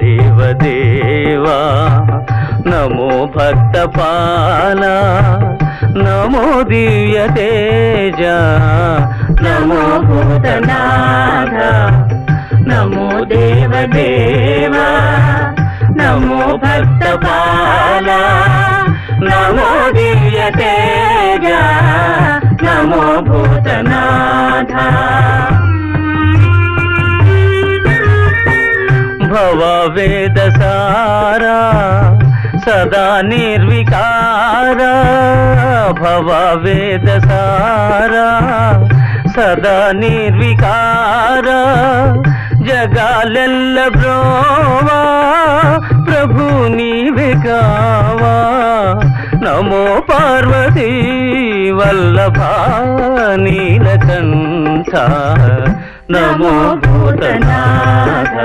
దేవదేవా నమో భక్తపాల నమో దివ్య తేజ నమో భూతనాథ నమో దేవదేవా నమో భక్తపాల నమో దివ్య తేజ నమో భూతనాథ భవ వేద సారా సదా నిర్వికార భవ వేద సారా సదా నిర్వికార జగాలెల్ల బ్రోవా ప్రభు నీవే కావా నమో పార్వతీ వల్లభ నీలకంఠ నమో భూతనాథ